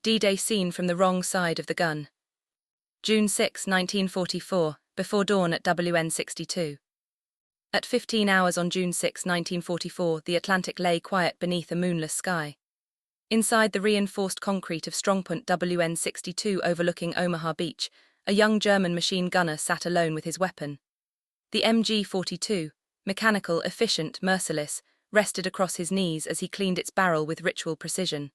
D-Day seen from the wrong side of the gun. June 6, 1944, before dawn at WN62. At 15 hours on June 6, 1944, the Atlantic lay quiet beneath a moonless sky. Inside the reinforced concrete of strongpoint WN62 overlooking Omaha Beach, a young German machine gunner sat alone with his weapon. The MG-42, mechanical, efficient, merciless, rested across his knees as he cleaned its barrel with ritual precision.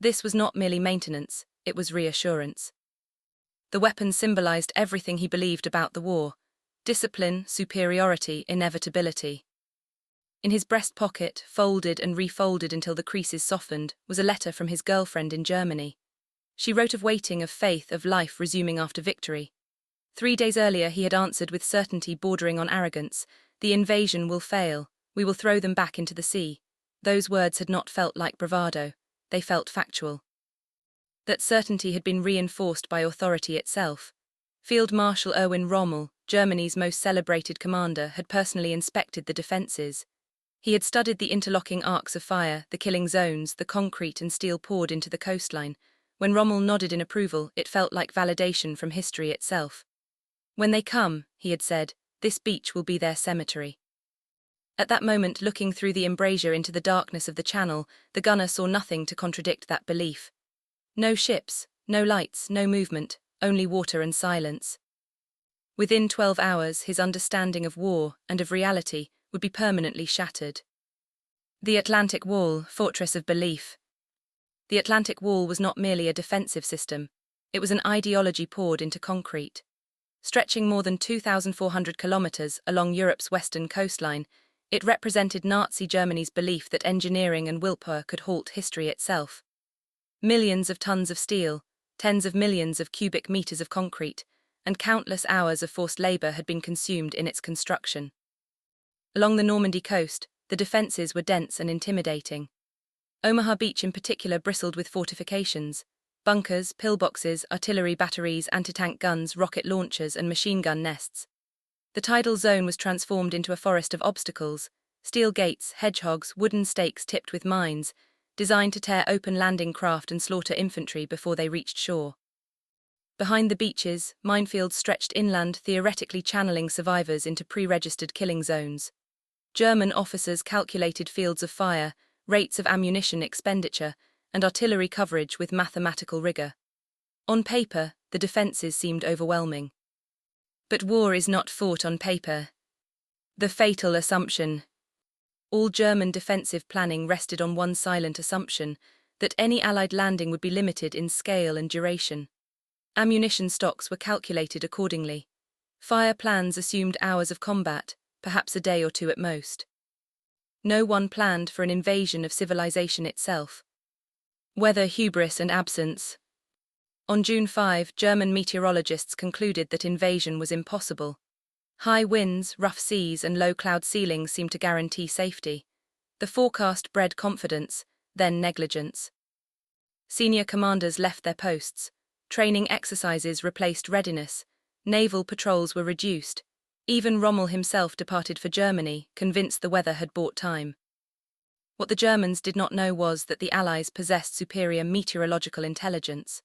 This was not merely maintenance, it was reassurance. The weapon symbolized everything he believed about the war: discipline, superiority, inevitability. In his breast pocket, folded and refolded until the creases softened, was a letter from his girlfriend in Germany. She wrote of waiting, of faith, of life resuming after victory. 3 days earlier he had answered with certainty bordering on arrogance, "The invasion will fail, we will throw them back into the sea." Those words had not felt like bravado, they felt factual. That certainty had been reinforced by authority itself. Field Marshal Erwin Rommel, Germany's most celebrated commander, had personally inspected the defences. He had studied the interlocking arcs of fire, the killing zones, the concrete and steel poured into the coastline. When Rommel nodded in approval, it felt like validation from history itself. "When they come," he had said, "this beach will be their cemetery." At that moment, looking through the embrasure into the darkness of the channel, the gunner saw nothing to contradict that belief. No ships, no lights, no movement, only water and silence. Within 12 hours, his understanding of war and of reality would be permanently shattered. The Atlantic Wall, fortress of belief. The Atlantic Wall was not merely a defensive system, it was an ideology poured into concrete. Stretching more than 2,400 kilometers along Europe's western coastline, it represented Nazi Germany's belief that engineering and willpower could halt history itself. Millions of tons of steel, tens of millions of cubic meters of concrete, and countless hours of forced labor had been consumed in its construction. Along the Normandy coast, the defenses were dense and intimidating. Omaha Beach in particular bristled with fortifications: bunkers, pillboxes, artillery batteries, anti-tank guns, rocket launchers, and machine gun nests. The tidal zone was transformed into a forest of obstacles: steel gates, hedgehogs, wooden stakes tipped with mines, designed to tear open landing craft and slaughter infantry before they reached shore. Behind the beaches, minefields stretched inland, theoretically channeling survivors into pre-registered killing zones. German officers calculated fields of fire, rates of ammunition expenditure, and artillery coverage with mathematical rigor. On paper, the defenses seemed overwhelming. But war is not fought on paper. The fatal assumption. All German defensive planning rested on one silent assumption: that any Allied landing would be limited in scale and duration. Ammunition stocks were calculated accordingly. Fire plans assumed hours of combat, perhaps a day or two at most. No one planned for an invasion of civilization itself. Weather, hubris, and absence. On June 5, German meteorologists concluded that invasion was impossible. High winds, rough seas, and low cloud ceilings seemed to guarantee safety. The forecast bred confidence, then negligence. Senior commanders left their posts. Training exercises replaced readiness. Naval patrols were reduced. Even Rommel himself departed for Germany, convinced the weather had bought time. What the Germans did not know was that the Allies possessed superior meteorological intelligence.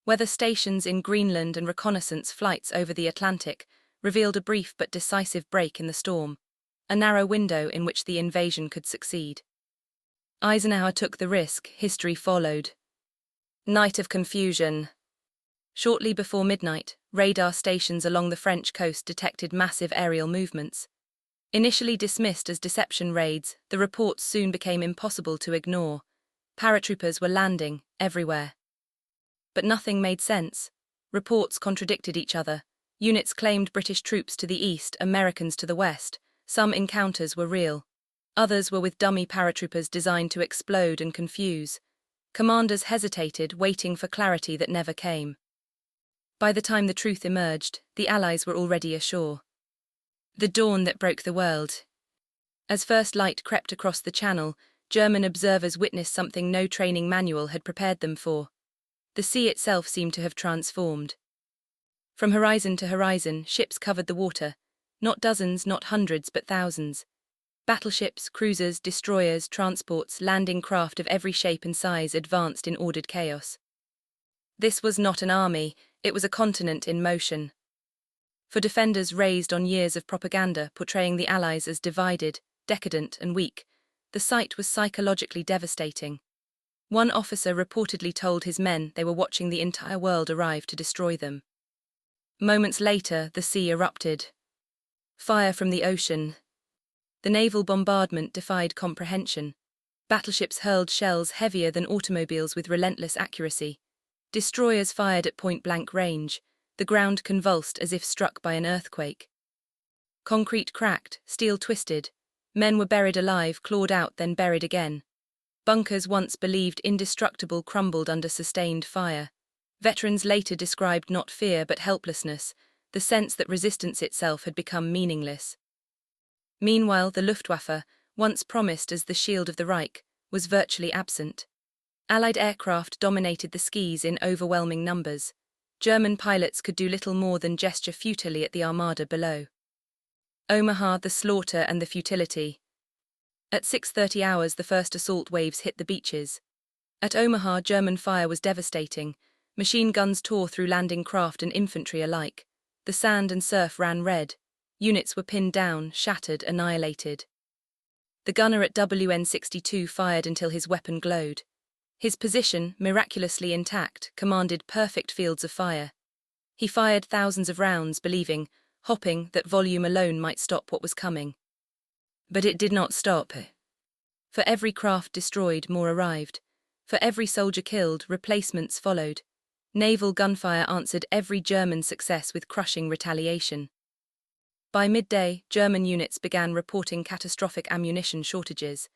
Weather stations in Greenland and reconnaissance flights over the Atlantic revealed a brief but decisive break in the storm, a narrow window in which the invasion could succeed. Eisenhower took the risk, history followed. Night of confusion. Shortly before midnight, radar stations along the French coast detected massive aerial movements. Initially dismissed as deception raids, the reports soon became impossible to ignore. Paratroopers were landing everywhere. But nothing made sense. Reports contradicted each other. Units claimed British troops to the east, Americans to the west. Some encounters were real. Others were with dummy paratroopers designed to explode and confuse. Commanders hesitated, waiting for clarity that never came. By the time the truth emerged, the Allies were already ashore. The dawn that broke the world. As first light crept across the channel, German observers witnessed something no training manual had prepared them for. The sea itself seemed to have transformed. From horizon to horizon, ships covered the water, not dozens, not hundreds, but thousands. Battleships, cruisers, destroyers, transports, landing craft of every shape and size advanced in ordered chaos. This was not an army, it was a continent in motion. For defenders raised on years of propaganda portraying the Allies as divided, decadent, and weak, the sight was psychologically devastating. One officer reportedly told his men they were watching the entire world arrive to destroy them. Moments later, the sea erupted. Fire from the ocean. The naval bombardment defied comprehension. Battleships hurled shells heavier than automobiles with relentless accuracy. Destroyers fired at point-blank range. The ground convulsed as if struck by an earthquake. Concrete cracked, steel twisted. Men were buried alive, clawed out, then buried again. Bunkers once believed indestructible crumbled under sustained fire. Veterans later described not fear but helplessness, the sense that resistance itself had become meaningless. Meanwhile, the Luftwaffe, once promised as the shield of the Reich, was virtually absent. Allied aircraft dominated the skies in overwhelming numbers. German pilots could do little more than gesture futilely at the armada below. Omaha, the slaughter and the futility. At 6:30 hours, the first assault waves hit the beaches. At Omaha, German fire was devastating. Machine guns tore through landing craft and infantry alike. The sand and surf ran red. Units were pinned down, shattered, annihilated. The gunner at WN-62 fired until his weapon glowed. His position, miraculously intact, commanded perfect fields of fire. He fired thousands of rounds, believing, hoping, that volume alone might stop what was coming. But it did not stop. For every craft destroyed, more arrived. For every soldier killed, replacements followed. Naval gunfire answered every German success with crushing retaliation. By midday, German units began reporting catastrophic ammunition shortages.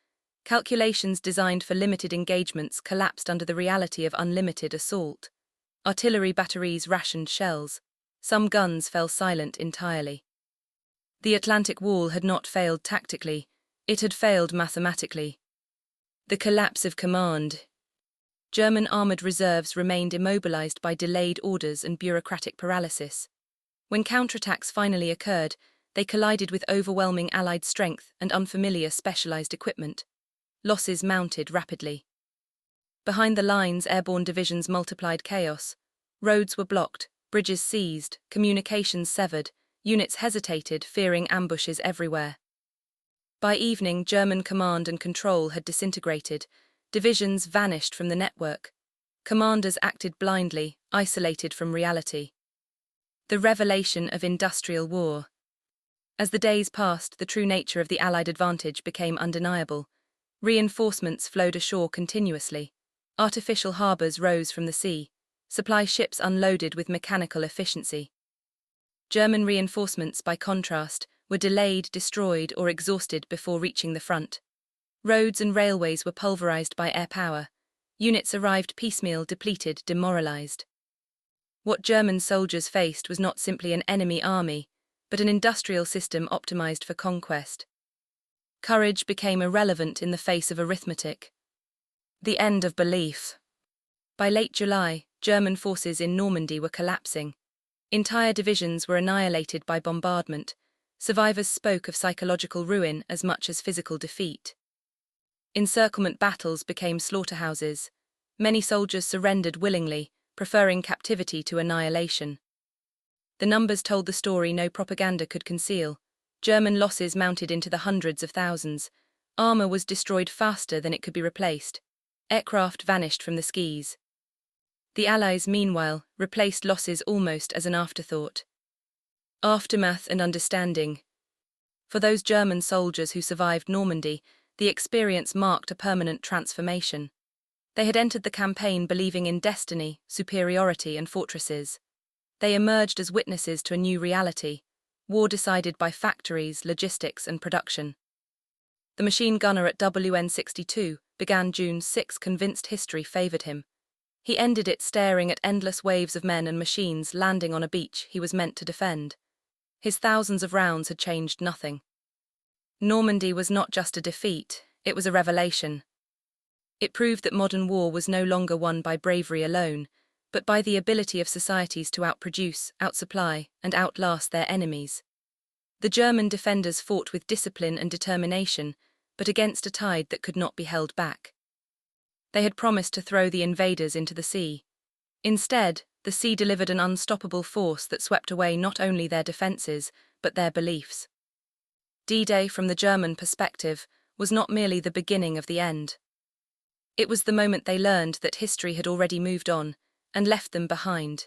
Calculations designed for limited engagements collapsed under the reality of unlimited assault. Artillery batteries rationed shells. Some guns fell silent entirely. The Atlantic Wall had not failed tactically, it had failed mathematically. The collapse of command. German armored reserves remained immobilized by delayed orders and bureaucratic paralysis. When counterattacks finally occurred, they collided with overwhelming Allied strength and unfamiliar specialized equipment. Losses mounted rapidly. Behind the lines, airborne divisions multiplied chaos. Roads were blocked, bridges seized, communications severed. Units hesitated, fearing ambushes everywhere. By evening, German command and control had disintegrated. Divisions vanished from the network. Commanders acted blindly, isolated from reality. The revelation of industrial war. As the days passed, the true nature of the Allied advantage became undeniable. Reinforcements flowed ashore continuously. Artificial harbors rose from the sea. Supply ships unloaded with mechanical efficiency. German reinforcements, by contrast, were delayed, destroyed, or exhausted before reaching the front. Roads and railways were pulverized by air power. Units arrived piecemeal, depleted, demoralized. What German soldiers faced was not simply an enemy army, but an industrial system optimized for conquest. Courage became irrelevant in the face of arithmetic. The end of belief. By late July, German forces in Normandy were collapsing. Entire divisions were annihilated by bombardment. Survivors spoke of psychological ruin as much as physical defeat. Encirclement battles became slaughterhouses. Many soldiers surrendered willingly, preferring captivity to annihilation. The numbers told the story no propaganda could conceal. German losses mounted into the hundreds of thousands. Armor was destroyed faster than it could be replaced. Aircraft vanished from the skies. The Allies, meanwhile, replaced losses almost as an afterthought. Aftermath and understanding. For those German soldiers who survived Normandy, the experience marked a permanent transformation. They had entered the campaign believing in destiny, superiority, and fortresses. They emerged as witnesses to a new reality, war decided by factories, logistics, and production. The machine gunner at WN-62 began June 6, convinced history favored him. He ended it staring at endless waves of men and machines landing on a beach he was meant to defend. His thousands of rounds had changed nothing. Normandy was not just a defeat, it was a revelation. It proved that modern war was no longer won by bravery alone, but by the ability of societies to outproduce, outsupply, and outlast their enemies. The German defenders fought with discipline and determination, but against a tide that could not be held back. They had promised to throw the invaders into the sea. Instead, the sea delivered an unstoppable force that swept away not only their defences, but their beliefs. D-Day, from the German perspective, was not merely the beginning of the end. It was the moment they learned that history had already moved on and left them behind.